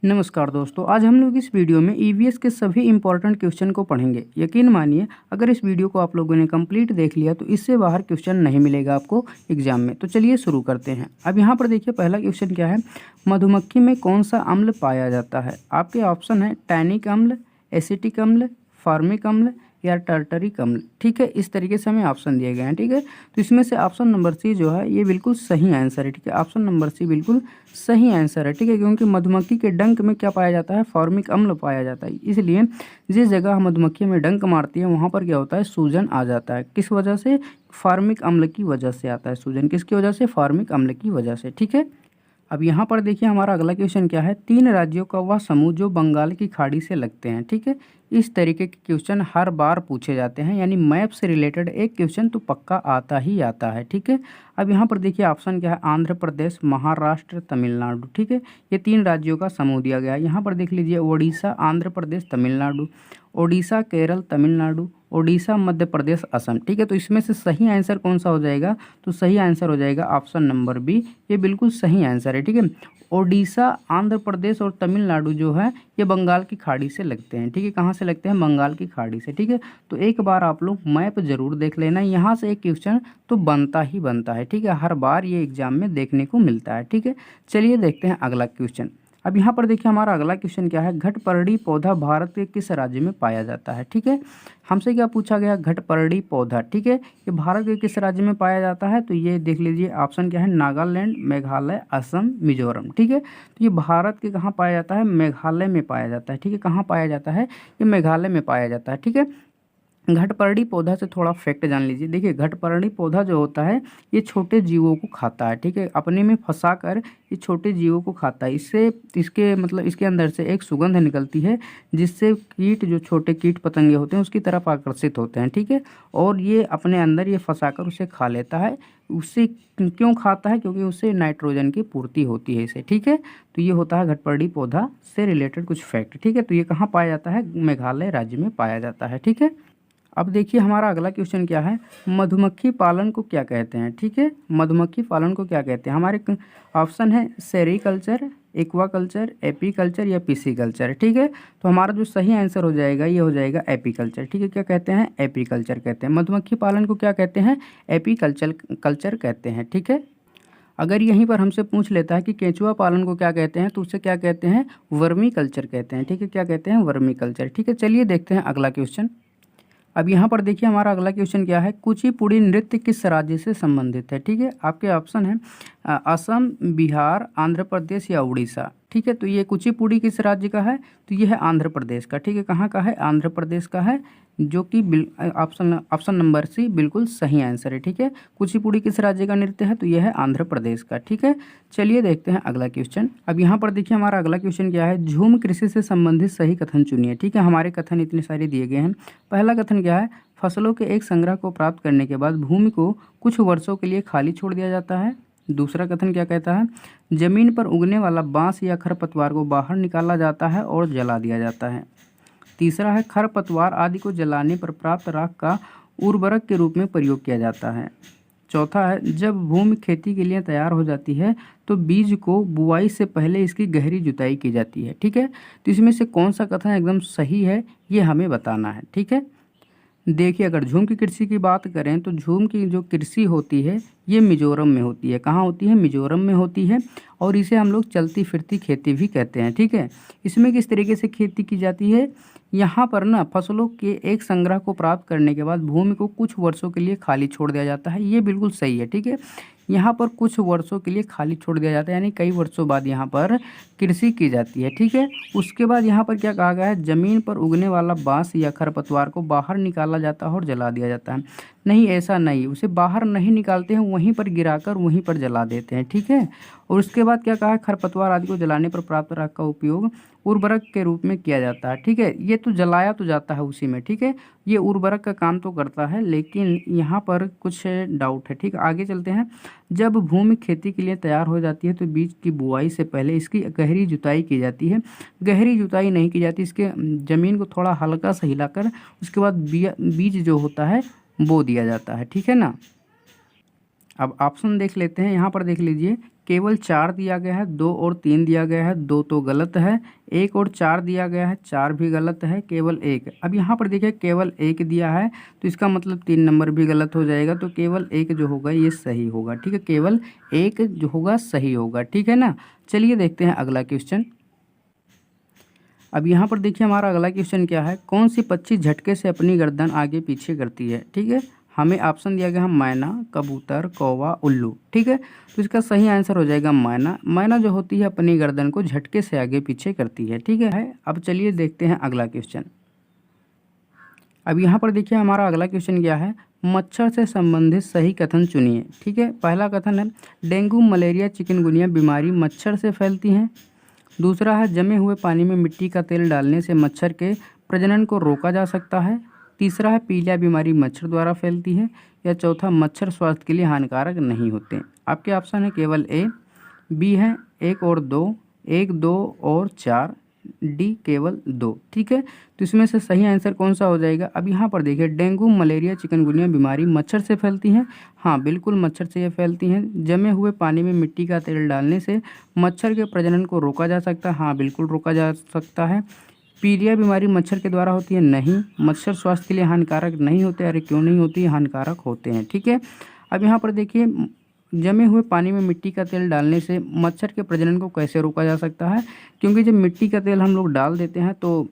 नमस्कार दोस्तों, आज हम लोग इस वीडियो में ईवीएस के सभी इंपॉर्टेंट क्वेश्चन को पढ़ेंगे। यकीन मानिए, अगर इस वीडियो को आप लोगों ने कंप्लीट देख लिया तो इससे बाहर क्वेश्चन नहीं मिलेगा आपको एग्जाम में। तो चलिए शुरू करते हैं। अब यहाँ पर देखिए, पहला क्वेश्चन क्या है, मधुमक्खी में कौन सा अम्ल पाया जाता है। आपके ऑप्शन है टैनिक अम्ल, एसिटिक अम्ल, फार्मिक अम्ल या टर्टरिक अम्ल। ठीक है, इस तरीके से हमें ऑप्शन दिए गए हैं। ठीक है, तो इसमें से ऑप्शन नंबर सी जो है ये बिल्कुल सही आंसर है। ठीक है, ऑप्शन नंबर सी बिल्कुल सही आंसर है। ठीक है, क्योंकि मधुमक्खी के डंक में क्या पाया जाता है, फॉर्मिक अम्ल पाया जाता है। इसलिए जिस जगह मधुमक्खी में डंक मारती है वहाँ पर क्या होता है, सूजन आ जाता है। किस वजह से, फॉर्मिक अम्ल की वजह से आता है सूजन। किसकी वजह से, फॉर्मिक अम्ल की वजह से। ठीक है, अब यहाँ पर देखिए हमारा अगला क्वेश्चन क्या है, 3 राज्यों का वह समूह जो बंगाल की खाड़ी से लगते हैं। ठीक है, इस तरीके के क्वेश्चन हर बार पूछे जाते हैं, यानी मैप से रिलेटेड एक क्वेश्चन तो पक्का आता ही आता है। ठीक है, अब यहाँ पर देखिए ऑप्शन क्या है, आंध्र प्रदेश, महाराष्ट्र, तमिलनाडु। ठीक है, ये 3 राज्यों का समूह दिया गया है। यहाँ पर देख लीजिए, उड़ीसा, आंध्र प्रदेश, तमिलनाडु, ओडिशा, केरल, तमिलनाडु, ओडिशा, मध्य प्रदेश, असम। ठीक है, तो इसमें से सही आंसर कौन सा हो जाएगा, तो सही आंसर हो जाएगा ऑप्शन नंबर बी। ये बिल्कुल सही आंसर है। ठीक है, ओडिशा, आंध्र प्रदेश और तमिलनाडु जो है ये बंगाल की खाड़ी से लगते हैं। ठीक है, कहाँ से लगते हैं, बंगाल की खाड़ी से। ठीक है, तो एक बार आप लोग मैप जरूर देख लेना, यहाँ से एक क्वेश्चन तो बनता ही बनता है। ठीक है, हर बार ये एग्जाम में देखने को मिलता है। ठीक है, चलिए देखते हैं अगला क्वेश्चन। अब यहाँ पर देखिए हमारा अगला क्वेश्चन क्या है, घटपर्णी पौधा भारत के किस राज्य में पाया जाता है। ठीक है, हमसे क्या पूछा गया, घटपर्णी पौधा। ठीक है, ये भारत के किस राज्य में पाया जाता है, तो ये देख लीजिए ऑप्शन क्या है, नागालैंड, मेघालय, असम, मिजोरम। ठीक है, तो ये भारत के कहाँ पाया जाता है, मेघालय में पाया जाता है। ठीक है, कहाँ पाया जाता है, ये मेघालय में पाया जाता है। ठीक है, घटपर्णी पौधा से थोड़ा फैक्ट जान लीजिए। देखिए, घटपर्णी पौधा जो होता है ये छोटे जीवों को खाता है। ठीक है, अपने में फंसा कर ये छोटे जीवों को खाता है। इससे इसके मतलब इसके अंदर से एक सुगंध निकलती है जिससे कीट, जो छोटे कीट पतंगे होते हैं उसकी तरफ आकर्षित होते हैं। ठीक है, और ये अपने अंदर ये फंसा कर उसे खा लेता है। उससे क्यों खाता है, क्योंकि उससे नाइट्रोजन की पूर्ति होती है इसे। ठीक है, तो ये होता है घटपर्णी पौधा से रिलेटेड कुछ फैक्ट। ठीक है, तो ये कहाँ पाया जाता है, मेघालय राज्य में पाया जाता है। ठीक है, अब देखिए हमारा अगला क्वेश्चन क्या है, मधुमक्खी पालन को क्या कहते हैं। ठीक है, मधुमक्खी पालन को क्या कहते हैं। हमारे ऑप्शन है सेरीकल्चर, एक्वाकल्चर, एपीकल्चर या पिसीकल्चर। ठीक है, तो हमारा जो सही आंसर हो जाएगा ये हो जाएगा एपीकल्चर। ठीक है, क्या कहते हैं, एपीकल्चर कहते हैं। मधुमक्खी पालन को क्या कहते हैं, एपीकल्चर कहते हैं। ठीक है, अगर यहीं पर हमसे पूछ लेता है कि केंचुआ पालन को क्या कहते हैं, तो उसे क्या कहते हैं, वर्मी कल्चर कहते हैं। ठीक है, क्या कहते हैं, वर्मी कल्चर। ठीक है, चलिए देखते हैं अगला क्वेश्चन। अब यहाँ पर देखिए हमारा अगला क्वेश्चन क्या है, कुचिपुड़ी नृत्य किस राज्य से संबंधित है। ठीक है, आपके ऑप्शन है असम, बिहार, आंध्र प्रदेश या उड़ीसा। ठीक है, तो ये कुचिपुड़ी किस राज्य का है, तो ये है आंध्र प्रदेश का। ठीक है, कहाँ का है, आंध्र प्रदेश का है, जो कि ऑप्शन नंबर सी बिल्कुल सही आंसर है। ठीक है, कुचिपुड़ी किस राज्य का नृत्य है, तो यह है आंध्र प्रदेश का। ठीक है, चलिए देखते हैं अगला क्वेश्चन। अब यहाँ पर देखिए हमारा अगला क्वेश्चन क्या है, झूम कृषि से संबंधित सही कथन चुनिए। ठीक है, हमारे कथन इतने सारे दिए गए हैं। पहला कथन क्या है, फसलों के एक संग्रह को प्राप्त करने के बाद भूमि को कुछ वर्षों के लिए खाली छोड़ दिया जाता है। दूसरा कथन क्या कहता है, जमीन पर उगने वाला बांस या खरपतवार को बाहर निकाला जाता है और जला दिया जाता है। तीसरा है, खरपतवार आदि को जलाने पर प्राप्त राख का उर्वरक के रूप में प्रयोग किया जाता है। चौथा है, जब भूमि खेती के लिए तैयार हो जाती है तो बीज को बुआई से पहले इसकी गहरी जुताई की जाती है। ठीक है, तो इसमें से कौन सा कथन एकदम सही है ये हमें बताना है। ठीक है, देखिए अगर झूम की कृषि की बात करें तो झूम की जो कृषि होती है ये मिजोरम में होती है। कहाँ होती है, मिजोरम में होती है, और इसे हम लोग चलती फिरती खेती भी कहते हैं। ठीक है, इसमें किस तरीके से खेती की जाती है, यहाँ पर ना फसलों के एक संग्रह को प्राप्त करने के बाद भूमि को कुछ वर्षों के लिए खाली छोड़ दिया जाता है। ये बिल्कुल सही है। ठीक है, यहाँ पर कुछ वर्षों के लिए खाली छोड़ दिया जाता है, यानी कई वर्षों बाद यहाँ पर कृषि की जाती है। ठीक है, उसके बाद यहाँ पर क्या कहा गया है, जमीन पर उगने वाला बांस या खरपतवार को बाहर निकाला जाता है और जला दिया जाता है। नहीं, ऐसा नहीं, उसे बाहर नहीं निकालते हैं, वहीं पर गिराकर वहीं पर जला देते हैं। ठीक है, और उसके बाद क्या कहा है, खरपतवार आदि को जलाने पर प्राप्त राख का उपयोग उर्वरक के रूप में किया जाता है। ठीक है, ये तो जलाया तो जाता है उसी में। ठीक है, ये उर्वरक का काम तो करता है, लेकिन यहाँ पर कुछ डाउट है। ठीक है, आगे चलते हैं। जब भूमि खेती के लिए तैयार हो जाती है तो बीज की बुआई से पहले इसकी गहरी जुताई की जाती है। गहरी जुताई नहीं की जाती, इसके ज़मीन को थोड़ा हल्का सा हिलाकर उसके बाद बीज जो होता है बो दिया जाता है। ठीक है ना, अब ऑप्शन देख लेते हैं। यहाँ पर देख लीजिए, केवल 4 दिया गया है, 2 और 3 दिया गया है, 2 तो गलत है, 1 और 4 दिया गया है, 4 भी गलत है, केवल 1। अब यहाँ पर देखिए केवल 1 दिया है तो इसका मतलब 3 नंबर भी गलत हो जाएगा, तो केवल 1 जो होगा ये सही होगा। ठीक है, केवल 1 जो होगा सही होगा। ठीक है ना। चलिए देखते हैं अगला क्वेश्चन। अब यहाँ पर देखिए हमारा अगला क्वेश्चन क्या है, कौन सी पक्षी झटके से अपनी गर्दन आगे पीछे करती है। ठीक है, हमें ऑप्शन दिया गया है मैना, कबूतर, कौवा, उल्लू। ठीक है, तो इसका सही आंसर हो जाएगा मैना। मैना जो होती है अपनी गर्दन को झटके से आगे पीछे करती है। ठीक है, अब चलिए देखते हैं अगला क्वेश्चन। अब यहाँ पर देखिए हमारा अगला क्वेश्चन क्या है, मच्छर से संबंधित सही कथन चुनिए। ठीक है, पहला कथन है डेंगू, मलेरिया, चिकनगुनिया बीमारी मच्छर से फैलती हैं। दूसरा है जमे हुए पानी में मिट्टी का तेल डालने से मच्छर के प्रजनन को रोका जा सकता है। तीसरा है पीलिया बीमारी मच्छर द्वारा फैलती है। या चौथा मच्छर स्वास्थ्य के लिए हानिकारक नहीं होते। आपके ऑप्शन है केवल ए, बी है 1 और 2, 1, 2 और 4, डी केवल 2। ठीक है, तो इसमें से सही आंसर कौन सा हो जाएगा। अब यहाँ पर देखिए डेंगू, मलेरिया, चिकनगुनिया बीमारी मच्छर से फैलती हैं। हाँ बिल्कुल मच्छर से ये फैलती हैं। जमे हुए पानी में मिट्टी का तेल डालने से मच्छर के प्रजनन को रोका जा सकता है। हाँ बिल्कुल रोका जा सकता है। पीलिया बीमारी मच्छर के द्वारा होती है। नहीं, मच्छर स्वास्थ्य के लिए हानिकारक नहीं होते। अरे क्यों नहीं होती, हानिकारक होते हैं। ठीक है, अब यहाँ पर देखिए जमे हुए पानी में मिट्टी का तेल डालने से मच्छर के प्रजनन को कैसे रोका जा सकता है, क्योंकि जब मिट्टी का तेल हम लोग डाल देते हैं तो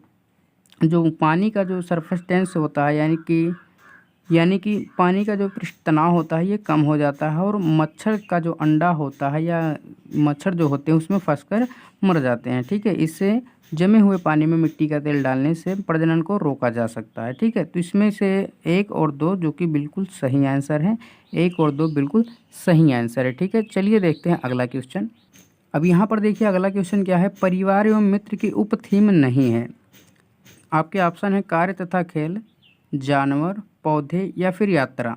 जो पानी का जो सरफेस होता है यानी कि पानी का जो पृष्ठ तनाव होता है ये कम हो जाता है और मच्छर का जो अंडा होता है या मच्छर जो होते हैं उसमें फंसकर मर जाते हैं। ठीक है, इससे जमे हुए पानी में मिट्टी का तेल डालने से प्रजनन को रोका जा सकता है। ठीक है, तो इसमें से 1 और 2 जो कि बिल्कुल सही आंसर है, 1 और 2 बिल्कुल सही आंसर है। ठीक है, चलिए देखते हैं अगला क्वेश्चन। अब यहाँ पर देखिए अगला क्वेश्चन क्या है, परिवार एवं मित्र की उप थीम नहीं है। आपके ऑप्शन है कार्य तथा खेल, जानवर, पौधे या फिर यात्रा।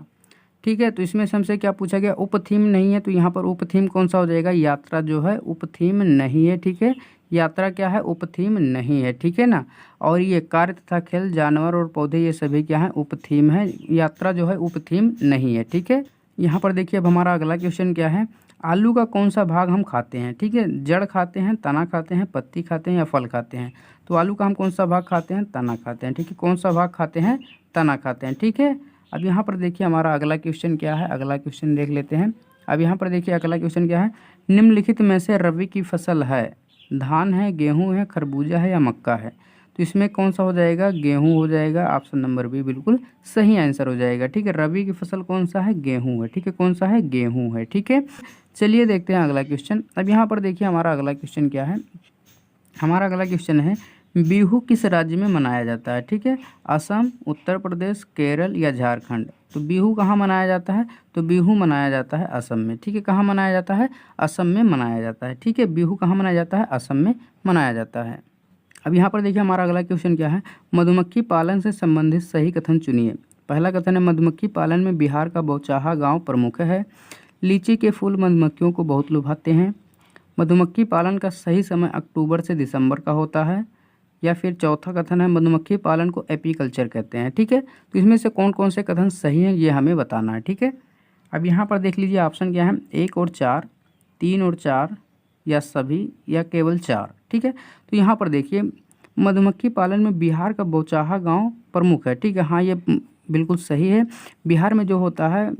ठीक है, तो इसमें से हमसे क्या पूछा गया, उप थीम नहीं है, तो यहाँ पर उप थीम कौन सा हो जाएगा, यात्रा जो है उप थीम नहीं है। ठीक है, यात्रा क्या है, उप थीम नहीं है। ठीक है ना, और ये कार्य तथा खेल, जानवर और पौधे ये सभी क्या है, उप थीम है। यात्रा जो है उप थीम नहीं है। ठीक है, यहाँ पर देखिए अब हमारा अगला क्वेश्चन क्या है, आलू का कौन सा भाग हम खाते हैं। ठीक है, जड़ खाते हैं, तना खाते हैं, पत्ती खाते हैं या फल खाते हैं। तो आलू का हम कौन सा भाग खाते हैं, तना खाते हैं। ठीक है, कौन सा भाग खाते हैं, तना खाते हैं। ठीक है, अब यहाँ पर देखिए हमारा अगला क्वेश्चन क्या है, अगला क्वेश्चन देख लेते हैं। अब यहाँ पर देखिए अगला क्वेश्चन क्या है, निम्नलिखित में से रबी की फसल है, धान है, गेहूँ है, खरबूजा है या मक्का है। तो इसमें कौन सा हो जाएगा, गेहूँ हो जाएगा। ऑप्शन नंबर बी बिल्कुल सही आंसर हो जाएगा। ठीक है, रबी की फसल कौन सा है, गेहूँ है। ठीक है, कौन सा है, गेहूँ है। ठीक है, चलिए देखते हैं अगला क्वेश्चन। अब यहाँ पर देखिए हमारा अगला क्वेश्चन क्या है, हमारा अगला क्वेश्चन है बिहू किस राज्य में मनाया जाता है। ठीक है, असम, उत्तर प्रदेश, केरल या झारखंड। तो बिहू कहाँ मनाया जाता है, तो बिहू मनाया जाता है असम में। ठीक है, कहाँ मनाया जाता है, असम में मनाया जाता है। ठीक है, बिहू कहाँ मनाया जाता है, असम में मनाया जाता है। अब यहाँ पर देखिए हमारा अगला क्वेश्चन क्या है, मधुमक्खी पालन से संबंधित सही कथन चुनिए। पहला कथन है मधुमक्खी पालन में बिहार का बौचाहा गाँव प्रमुख है। लीची के फूल मधुमक्खियों को बहुत लुभाते हैं। मधुमक्खी पालन का सही समय अक्टूबर से दिसंबर का होता है। या फिर चौथा कथन है मधुमक्खी पालन को एपीकल्चर कहते हैं। ठीक है, तो इसमें से कौन कौन से कथन सही हैं ये हमें बताना है। ठीक है, अब यहाँ पर देख लीजिए ऑप्शन क्या है, 1 और 4, 3 और 4 या सभी या केवल 4। ठीक है, तो यहाँ पर देखिए मधुमक्खी पालन में बिहार का बौचाहा गाँव प्रमुख है। ठीक है, हाँ ये बिल्कुल सही है। बिहार में जो होता है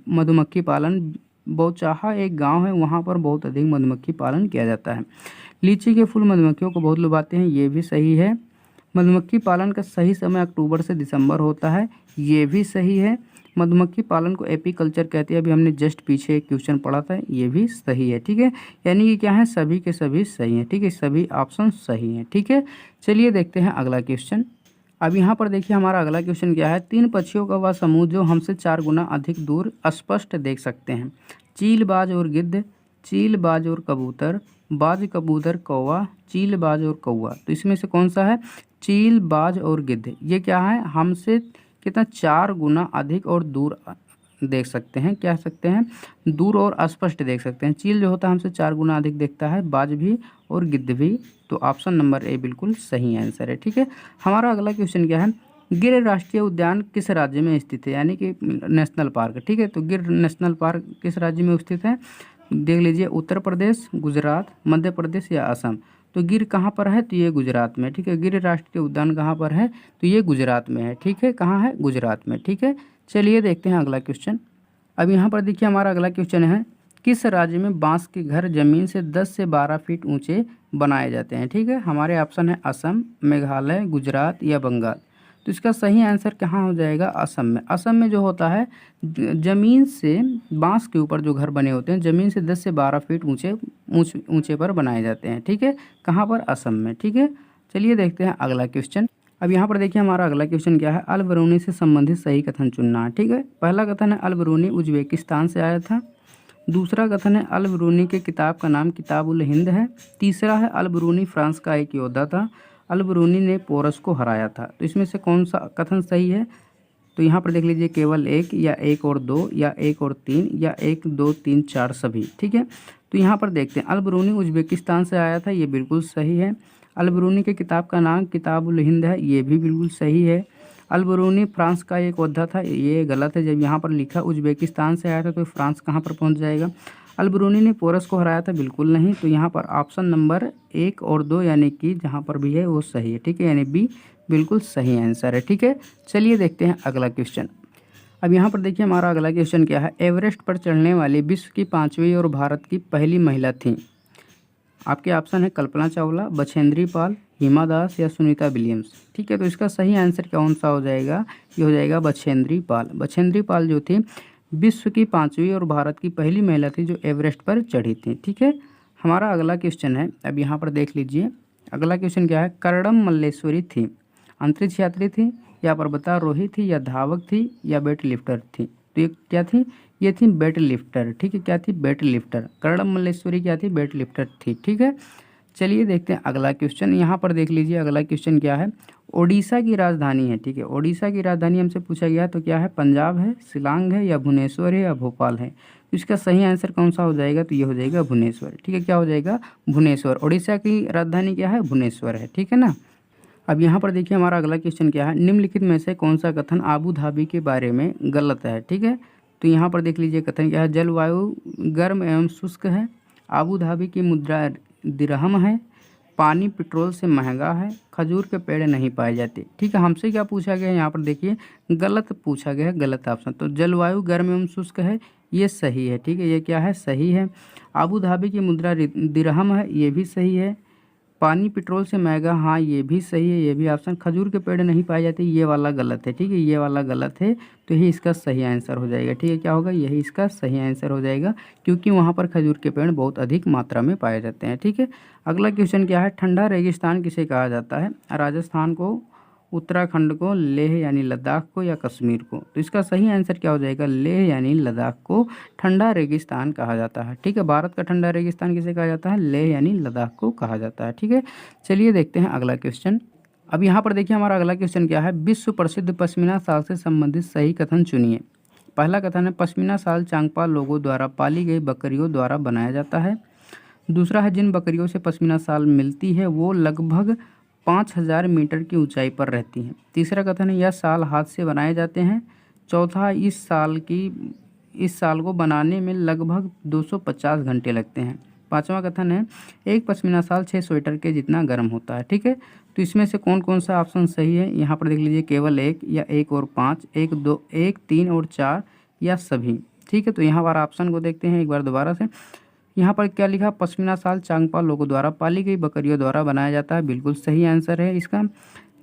मधुमक्खी पालन, बौचाहा एक गांव है, वहाँ पर बहुत अधिक मधुमक्खी पालन किया जाता है। लीची के फूल मधुमक्खियों को बहुत लुभाते हैं, ये भी सही है। मधुमक्खी पालन का सही समय अक्टूबर से दिसंबर होता है, ये भी सही है। मधुमक्खी पालन को एपीकल्चर कहते हैं, अभी हमने जस्ट पीछे एक क्वेश्चन पढ़ा था, ये भी सही है। ठीक है, यानी कि क्या है, सभी के सभी सही हैं। ठीक है, सभी ऑप्शन सही हैं। ठीक है, चलिए देखते हैं अगला क्वेश्चन। अब यहाँ पर देखिए हमारा अगला क्वेश्चन क्या है, 3 पक्षियों का वह समूह जो हमसे 4 गुना अधिक दूर स्पष्ट देख सकते हैं। चील, बाज और गिद्ध, चील, बाज और कबूतर, बाज, कबूतर, कौवा, चील, बाज और कौवा। तो इसमें से कौन सा है, चील, बाज और गिद्ध। ये क्या है, हमसे कितना 4 गुना अधिक और दूर देख सकते हैं, क्या सकते हैं, दूर और स्पष्ट देख सकते हैं। चील जो होता है हमसे 4 गुना अधिक देखता है, बाज भी और गिद्ध भी। तो ऑप्शन नंबर ए बिल्कुल सही आंसर है। ठीक है, हमारा अगला क्वेश्चन क्या है, गिर राष्ट्रीय उद्यान किस राज्य में स्थित है, यानी कि नेशनल पार्क। ठीक है, तो गिर नेशनल पार्क किस राज्य में स्थित है, देख लीजिए, उत्तर प्रदेश, गुजरात, मध्य प्रदेश या असम। तो गिर कहाँ पर है? तो ये गुजरात में, ठीक है। गिर राष्ट्रीय उद्यान कहाँ पर है? तो ये गुजरात में है, ठीक है। कहाँ है? गुजरात में, ठीक है। चलिए देखते हैं अगला क्वेश्चन। अब यहाँ पर देखिए हमारा अगला क्वेश्चन है, किस राज्य में बांस के घर जमीन से 10 से 12 फीट ऊंचे बनाए जाते हैं? ठीक है, हमारे ऑप्शन है असम, मेघालय, गुजरात या बंगाल। तो इसका सही आंसर कहाँ हो जाएगा? असम में। असम में जो होता है ज़मीन से बांस के ऊपर जो घर बने होते हैं ज़मीन से 10 से 12 फीट ऊंचे पर बनाए जाते हैं, ठीक है। कहाँ पर? असम में, ठीक है। चलिए देखते हैं अगला क्वेश्चन। अब यहाँ पर देखिए हमारा अगला क्वेश्चन क्या है, अल बरूनी से संबंधित सही कथन चुनना है, ठीक है। पहला कथन है अल बरूनी उज्बेकिस्तान से आया था। दूसरा कथन है अल बरूनी के किताब का नाम किताब उल हिंद है। तीसरा है अल बरूनी फ्रांस का एक योद्धा था। अल बरूनी ने पोरस को हराया था। तो इसमें से कौन सा कथन सही है? तो यहाँ पर देख लीजिए, केवल एक या एक और दो या एक और तीन या एक दो तीन चार सभी, ठीक है। तो यहाँ पर देखते हैं, अल बरूनी उज्बेकिस्तान से आया था, ये बिल्कुल सही है। अल बरूनी के किताब का नाम किताब उल हिंद है, ये भी बिल्कुल सही है। अल बरूनी फ्रांस का एक योद्धा था, ये गलत है। जब यहाँ पर लिखा उज्बेकिस्तान से आया था तो फ्रांस कहाँ पर पहुँच जाएगा? अल बरूनी ने पोरस को हराया था, बिल्कुल नहीं। तो यहाँ पर ऑप्शन नंबर 1 और 2 यानी कि जहाँ पर भी है वो सही है, ठीक है। यानी बी बिल्कुल सही आंसर है, ठीक है। चलिए देखते हैं अगला क्वेश्चन। अब यहाँ पर देखिए हमारा अगला क्वेश्चन क्या है, एवरेस्ट पर चढ़ने वाली विश्व की 5वीं और भारत की पहली महिला थी। आपके ऑप्शन है कल्पना चावला, बछेंद्री पाल, हिमा दास या सुनीता विलियम्स, ठीक है। तो इसका सही आंसर कौन सा हो जाएगा? ये हो जाएगा बछेंद्री पाल। बछेंद्री पाल जो थी विश्व की 5वीं और भारत की पहली महिला थी जो एवरेस्ट पर चढ़ी थी, ठीक है। हमारा अगला क्वेश्चन है, अब यहाँ पर देख लीजिए अगला क्वेश्चन क्या है, कर्णम मल्लेश्वरी थी, अंतरिक्ष यात्री थी या पर्वतारोही थी या धावक थी या वेट लिफ्टर थी? तो ये क्या थी? ये थी वेट लिफ्टर, ठीक है। क्या थी? Weight lifter. कर्णम मल्लेश्वरी क्या थी? वेट लिफ्टर थी, ठीक है। चलिए देखते हैं अगला क्वेश्चन। यहाँ पर देख लीजिए अगला क्वेश्चन क्या है, ओडिशा की राजधानी है, ठीक है। ओडिशा की राजधानी हमसे पूछा गया तो क्या है? पंजाब है, शिलांग है या भुवनेश्वर है या भोपाल है? तो इसका सही आंसर कौन सा हो जाएगा? तो ये हो जाएगा भुवनेश्वर, ठीक है। क्या हो जाएगा? भुवनेश्वर। ओडिशा की राजधानी क्या है? भुवनेश्वर है, ठीक है ना। अब यहाँ पर देखिए हमारा अगला क्वेश्चन क्या है, निम्नलिखित में से कौन सा कथन आबू धाबी के बारे में गलत है, ठीक है। तो यहाँ पर देख लीजिए कथन क्या है, जलवायु गर्म एवं शुष्क है, आबू धाबी की मुद्रा दिरहम है, पानी पेट्रोल से महंगा है, खजूर के पेड़ नहीं पाए जाते, ठीक है। हमसे क्या पूछा गया है? यहाँ पर देखिए गलत पूछा गया है, गलत ऑप्शन। तो जलवायु गर्म एवं शुष्क है, ये सही है, ठीक है। ये क्या है? सही है। आबू धाबी की मुद्रा दिरहम है, ये भी सही है। पानी पेट्रोल से महंगा, हाँ ये भी सही है, ये भी ऑप्शन। खजूर के पेड़ नहीं पाए जाते, ये वाला गलत है, ठीक है। ये वाला गलत है, तो यही इसका सही आंसर हो जाएगा, ठीक है। क्या होगा? यही इसका सही आंसर हो जाएगा, क्योंकि वहाँ पर खजूर के पेड़ बहुत अधिक मात्रा में पाए जाते हैं, ठीक है। अगला क्वेश्चन क्या है, ठंडा रेगिस्तान किसे कहा जाता है? राजस्थान को, उत्तराखंड को, लेह यानी लद्दाख को या कश्मीर को? तो इसका सही आंसर क्या हो जाएगा? लेह यानी लद्दाख को ठंडा रेगिस्तान कहा जाता है, ठीक है। भारत का ठंडा रेगिस्तान किसे कहा जाता है? लेह यानी लद्दाख को कहा जाता है, ठीक है। चलिए देखते हैं अगला क्वेश्चन। अब यहाँ पर देखिए हमारा अगला क्वेश्चन क्या है, विश्व प्रसिद्ध पश्मीना शाल से संबंधित सही कथन चुनिए। पहला कथन है पश्मीना शाल चांगपा लोगों द्वारा पाली गई बकरियों द्वारा बनाया जाता है। दूसरा है जिन बकरियों से पश्मीना शाल मिलती है वो लगभग 5000 मीटर की ऊंचाई पर रहती हैं। तीसरा कथन है यह शाल हाथ से बनाए जाते हैं। चौथा, इस शाल को बनाने में लगभग 250 घंटे लगते हैं। पांचवा कथन है एक पश्मीना शाल 6 स्वेटर के जितना गर्म होता है, ठीक है। तो इसमें से कौन कौन सा ऑप्शन सही है? यहाँ पर देख लीजिए, केवल एक या एक और 5, एक, 2, 1, 3 और 4 या सभी, ठीक है। तो यहाँ पर ऑप्शन को देखते हैं एक बार दोबारा से। यहाँ पर क्या लिखा? पश्मीना शाल चांगपा लोगों द्वारा पाली गई बकरियों द्वारा बनाया जाता है, बिल्कुल सही आंसर है इसका।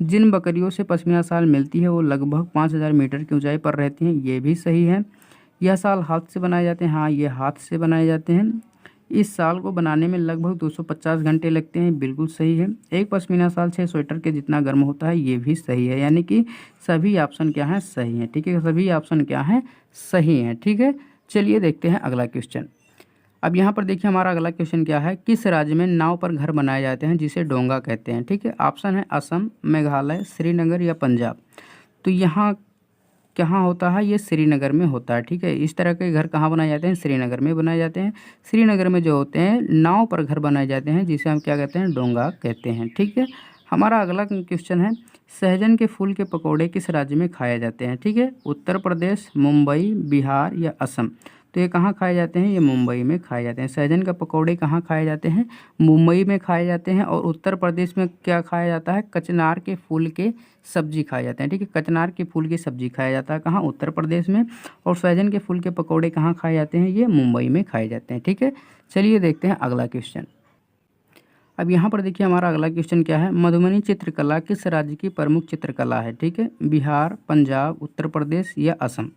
जिन बकरियों से पश्मीना शाल मिलती है वो लगभग 5000 मीटर की ऊंचाई पर रहती हैं, ये भी सही है। यह शाल हाथ से बनाए जाते हैं, हाँ ये हाथ से बनाए जाते हैं। इस शाल को बनाने में लगभग 250 घंटे लगते हैं, बिल्कुल सही है। एक पश्मीना शाल 6 स्वेटर के जितना गर्म होता है, ये भी सही है। यानी कि सभी ऑप्शन क्या हैं? सही हैं, ठीक है। सभी ऑप्शन क्या हैं? सही हैं, ठीक है। चलिए देखते हैं अगला क्वेश्चन। अब यहाँ पर देखिए हमारा अगला क्वेश्चन क्या है, किस राज्य में नाव पर घर बनाए जाते हैं जिसे डोंगा कहते हैं, ठीक है। ऑप्शन है असम, मेघालय, श्रीनगर या पंजाब। तो यहाँ कहाँ होता है? ये श्रीनगर में होता है, ठीक है। इस तरह के घर कहाँ बनाए जाते हैं? श्रीनगर में बनाए जाते हैं। श्रीनगर में जो होते हैं नाव पर घर बनाए जाते हैं जिसे हम क्या कहते हैं? डोंगा कहते हैं, ठीक है। हमारा अगला क्वेश्चन है सहजन के फूल के पकौड़े किस राज्य में खाए जाते हैं, ठीक है। उत्तर प्रदेश, मुंबई, बिहार या असम? तो ये कहाँ खाए जाते हैं, ये मुंबई में खाए जाते हैं। सहजन का पकौड़े कहाँ खाए जाते हैं, मुंबई में खाए जाते हैं। और उत्तर प्रदेश में क्या खाया जाता है, कचनार के फूल के सब्जी खाए जाते हैं। ठीक है, कचनार के फूल की सब्जी खाया जाता है कहाँ, उत्तर प्रदेश में। और सहजन के फूल के पकौड़े कहाँ खाए जाते हैं, ये मुंबई में खाए जाते हैं। ठीक है, चलिए देखते हैं अगला क्वेश्चन। अब यहाँ पर देखिए हमारा अगला क्वेश्चन क्या है, मधुबनी चित्रकला किस राज्य की प्रमुख चित्रकला है। ठीक है, बिहार, पंजाब, उत्तर प्रदेश या असम।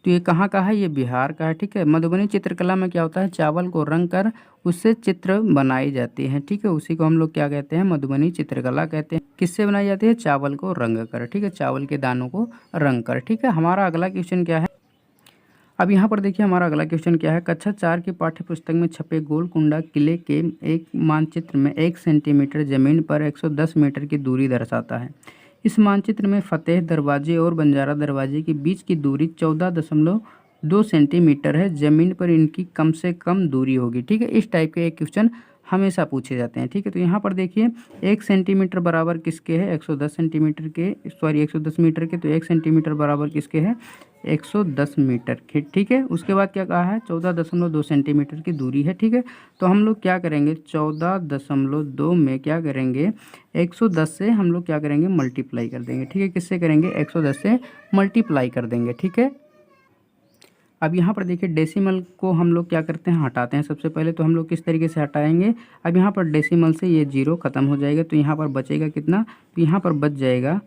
तो ये कहाँ का है, ये बिहार का है। ठीक है, मधुबनी चित्रकला में क्या होता है, चावल को रंग कर उससे चित्र बनाई जाती है। ठीक है, उसी को हम लोग क्या कहते हैं, मधुबनी चित्रकला कहते हैं। किससे बनाई जाती है, चावल को रंग कर। ठीक है, चावल के दानों को रंग कर। ठीक है, हमारा अगला क्वेश्चन क्या है, अब यहाँ पर देखिए हमारा अगला क्वेश्चन क्या है, कक्षा 4 की पाठ्य पुस्तक में छपे गोलकुंडा किले के एक मानचित्र में 1 सेंटीमीटर जमीन पर 110 मीटर की दूरी दर्शाता है। इस मानचित्र में फतेह दरवाजे और बंजारा दरवाजे के बीच की दूरी 14.2 सेंटीमीटर है। जमीन पर इनकी कम से कम दूरी होगी। ठीक है, इस टाइप के एक क्वेश्चन हमेशा पूछे जाते हैं। ठीक है, तो यहाँ पर देखिए 1 सेंटीमीटर बराबर किसके है, 110 सेंटीमीटर के, सॉरी 110 मीटर के। तो 1 सेंटीमीटर बराबर किसके है, 110 मीटर के। ठीक है, उसके बाद क्या कहा है, 14.2 सेंटीमीटर की दूरी है। ठीक है, तो हम लोग क्या करेंगे, 14.2 में क्या करेंगे, 110 से हम लोग क्या करेंगे, मल्टीप्लाई कर देंगे। ठीक है, किससे करेंगे, 110 से मल्टीप्लाई कर देंगे। ठीक है, अब यहाँ पर देखिए डेसिमल को हम लोग क्या करते हैं, हटाते हैं। सबसे पहले तो हम लोग किस तरीके से हटाएंगे, अब यहाँ पर डेसिमल से ये 0 खत्म हो जाएगा। तो यहाँ पर बचेगा कितना, तो यहाँ पर बच जाएगा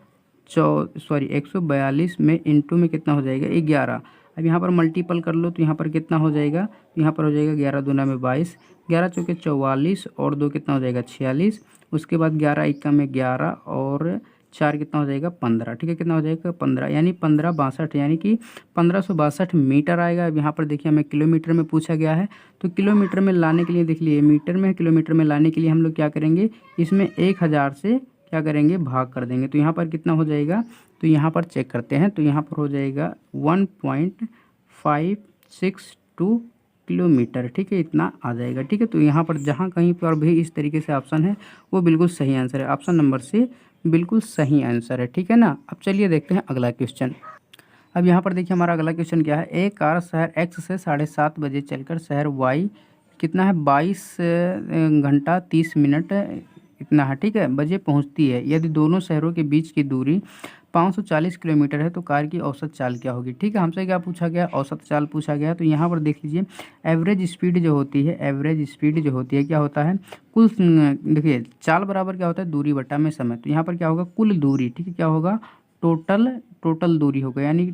142 में इंटू में कितना हो जाएगा, 11। अब यहाँ पर मल्टीपल कर लो तो यहाँ पर कितना हो जाएगा, तो यहाँ पर हो जाएगा 11 दूना में 22, 11 चौके 44 और 2 कितना हो जाएगा 46। उसके बाद 11 इक्का में 11 और 4 कितना हो जाएगा 15। ठीक है, कितना हो जाएगा 15, यानी 1562, यानी कि 1562 मीटर आएगा। अब यहाँ पर देखिए हमें किलोमीटर में पूछा गया है, तो किलोमीटर में लाने के लिए देख लिए मीटर में है, किलोमीटर में लाने के लिए हम लोग क्या करेंगे, इसमें 1000 से क्या करेंगे, भाग कर देंगे। तो यहाँ पर कितना हो जाएगा, तो यहाँ पर चेक करते हैं। तो यहाँ पर हो जाएगा 1.562 किलोमीटर। ठीक है, इतना आ जाएगा। ठीक है, तो यहाँ पर जहाँ कहीं पर भी इस तरीके से ऑप्शन है वो बिल्कुल सही आंसर है। ऑप्शन नंबर से बिल्कुल सही आंसर है। ठीक है ना, अब चलिए देखते हैं अगला क्वेश्चन। अब यहाँ पर देखिए हमारा अगला क्वेश्चन क्या है, एक कार शहर एक्स से 7:30 बजे चलकर शहर वाई कितना है, 22 घंटा 30 मिनट इतना है। ठीक है, बजे पहुँचती है। यदि दोनों शहरों के बीच की दूरी 540 किलोमीटर है तो कार की औसत चाल क्या होगी। ठीक है, हमसे क्या पूछा गया, औसत चाल पूछा गया। तो यहाँ पर देख लीजिए एवरेज स्पीड जो होती है, एवरेज स्पीड जो होती है क्या होता है, कुल, देखिए चाल बराबर क्या होता है, दूरी बटा में समय। तो यहाँ पर क्या होगा, कुल दूरी। ठीक है, क्या होगा, टोटल दूरी होगा, यानी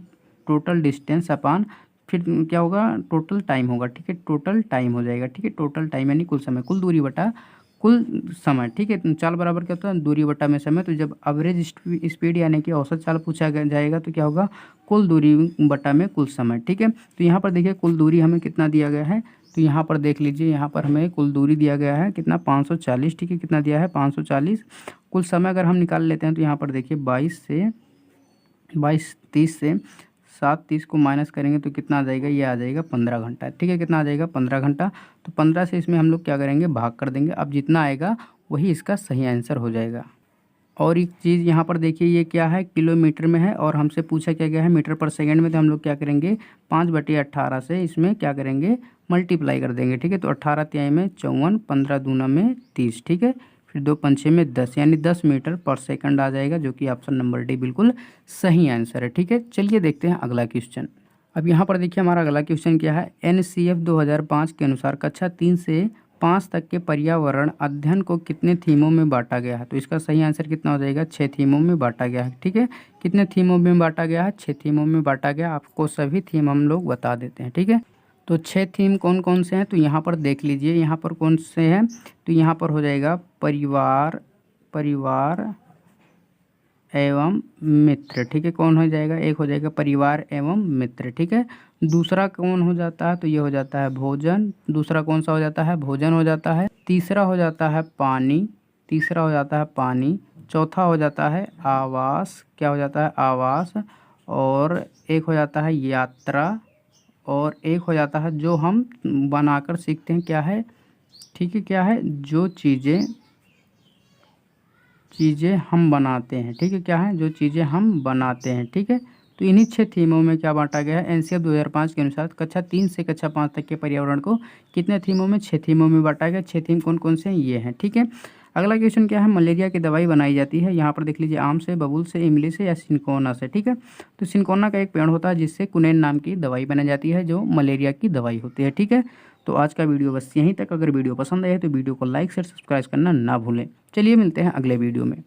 टोटल डिस्टेंस अपान फिर क्या होगा, टोटल टाइम होगा। ठीक है, टोटल टाइम हो जाएगा। ठीक है, टोटल टाइम यानी कुल समय, कुल दूरी बटा कुल समय। ठीक है, चाल बराबर क्या होता है, दूरी बटा में समय। तो जब एवरेज स्पीड यानी कि औसत चाल पूछा जाएगा तो क्या होगा, कुल दूरी बटा में कुल समय। ठीक है, तो यहाँ पर देखिए कुल दूरी हमें कितना दिया गया है, तो यहाँ पर देख लीजिए, यहाँ पर हमें कुल दूरी दिया गया है कितना, 540। ठीक है, कितना दिया है, 540। कुल समय अगर हम निकाल लेते हैं तो यहाँ पर देखिए 30 से 7:30 को माइनस करेंगे तो कितना आ जाएगा, ये आ जाएगा 15 घंटा। ठीक है, कितना आ जाएगा, 15 घंटा। तो 15 से इसमें हम लोग क्या करेंगे, भाग कर देंगे। अब जितना आएगा वही इसका सही आंसर हो जाएगा। और एक चीज़ यहाँ पर देखिए, ये क्या है, किलोमीटर में है और हमसे पूछा क्या गया है मीटर पर सेकंड में। तो हम लोग क्या करेंगे, 5/18 से इसमें क्या करेंगे, मल्टीप्लाई कर देंगे। ठीक है, तो 18 तिहाई में 54, 15 दूना में 30। ठीक है, फिर 2 पंचे में 10, यानी 10 मीटर पर सेकंड आ जाएगा, जो कि ऑप्शन नंबर डी बिल्कुल सही आंसर है। ठीक है, चलिए देखते हैं अगला क्वेश्चन। अब यहाँ पर देखिए हमारा अगला क्वेश्चन क्या है, NCF 2005 के अनुसार कक्षा 3 से 5 तक के पर्यावरण अध्ययन को कितने थीमों में बांटा गया है। तो इसका सही आंसर कितना हो जाएगा, 6 थीमों में बांटा गया है। ठीक है, कितने थीमों में बांटा गया है, 6 थीमों में बांटा गया। आपको सभी थीम हम लोग बता देते हैं। ठीक है, तो 6 थीम कौन कौन से हैं, तो यहाँ पर देख लीजिए, यहाँ पर कौन से हैं, तो यहाँ पर हो जाएगा परिवार एवं मित्र। ठीक है, कौन हो जाएगा, एक हो जाएगा परिवार एवं मित्र। ठीक है, दूसरा कौन हो जाता है, तो ये हो जाता है भोजन। दूसरा कौन सा हो जाता है, भोजन हो जाता है। तीसरा हो जाता है पानी। चौथा हो जाता है आवास, क्या हो जाता है, आवास। और एक हो जाता है यात्रा। और एक हो जाता है जो हम बनाकर सीखते हैं, क्या है, ठीक है, क्या है, जो चीज़ें हम बनाते हैं। ठीक है, क्या है, जो चीज़ें हम बनाते हैं। ठीक है, तो इन्हीं 6 थीमों में क्या बांटा गया है, एनसीएफ 2005 के अनुसार कक्षा 3 से कक्षा 5 तक के पर्यावरण को कितने थीमों में, 6 थीमों में बांटा गया। 6 थीम कौन कौन से हैं, ये हैं। ठीक है, अगला क्वेश्चन क्या है, मलेरिया की दवाई बनाई जाती है, यहाँ पर देख लीजिए, आम से, बबूल से, इमली से या सिनकोना से। ठीक है, तो सिनकोना का एक पेड़ होता है जिससे कुनैन नाम की दवाई बनाई जाती है जो मलेरिया की दवाई होती है। ठीक है, तो आज का वीडियो बस यहीं तक। अगर वीडियो पसंद आए तो वीडियो को लाइक शेयर सब्सक्राइब करना ना भूलें। चलिए मिलते हैं अगले वीडियो में।